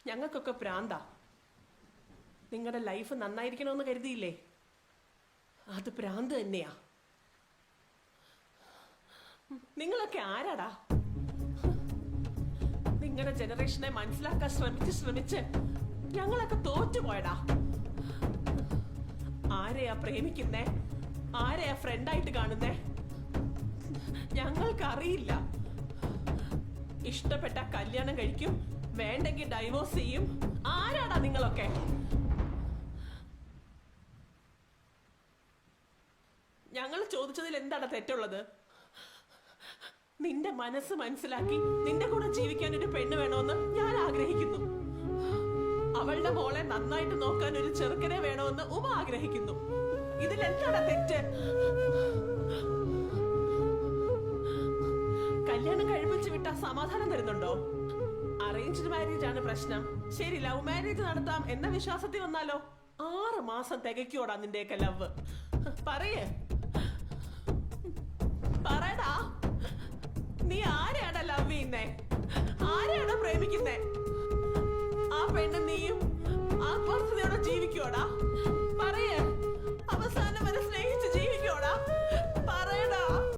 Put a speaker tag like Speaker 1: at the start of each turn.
Speaker 1: ഞങ്ങൾക്കൊക്കെ പ്രാന്താ. നിങ്ങളുടെ ലൈഫ് നന്നായിരിക്കണമെന്ന് കരുതിയില്ലേ? അത് പ്രാന്ത് തന്നെയാ. നിങ്ങളൊക്കെ ആരാടാ? നിങ്ങളുടെ ജനറേഷനെ മനസ്സിലാക്കാൻ ശ്രമിച്ച് ഞങ്ങളൊക്കെ തോറ്റുപോയടാ. ആരെയാ പ്രേമിക്കുന്നേ? ആരെയാ ഫ്രണ്ടായിട്ട് കാണുന്നേ? ഞങ്ങൾക്കറിയില്ല. ഇഷ്ടപ്പെട്ട കല്യാണം കഴിക്കും, വേണ്ടെങ്കിൽ ഡൈവോഴ്സ് ചെയ്യും. ആരാടാ നിങ്ങളൊക്കെ? ഞങ്ങൾ ചോദിച്ചതിൽ എന്താണ് തെറ്റുള്ളത്? നിന്റെ മനസ്സ് മനസ്സിലാക്കി നിന്റെ കൂടെ ജീവിക്കാൻ ഒരു പെണ്ണ് വേണമെന്ന് ഞാൻ ആഗ്രഹിക്കുന്നു. അവളുടെ മോളെ നന്നായിട്ട് നോക്കാൻ ഒരു ചെറുക്കനെ വേണമെന്ന് ഉമ ആഗ്രഹിക്കുന്നു. ഇതിലെന്താണ് തെറ്റ്? കല്യാണം കഴിപ്പിച്ച് വിട്ടാ സമാധാനം തരുന്നുണ്ടോ? അറേഞ്ച്ഡ് മാരേജ് ആണ് പ്രശ്നം. ശരി, ലവ് മാരേജ് നടത്താം എന്ന വിശ്വാസത്തിൽ വന്നാലോ? 6 മാസം തികയ്ക്കോടാ നിന്റെയൊക്കെ ലവ്? പറയടാ, നീ ആരെയാടാ ലവ് ചെയ്യുന്നേ? ആരെയാടാ പ്രേമിക്കുന്നേ? ആ പെണ്ണ് നീയും ആത്മാർത്ഥതയോടെ ജീവിക്കോടാ?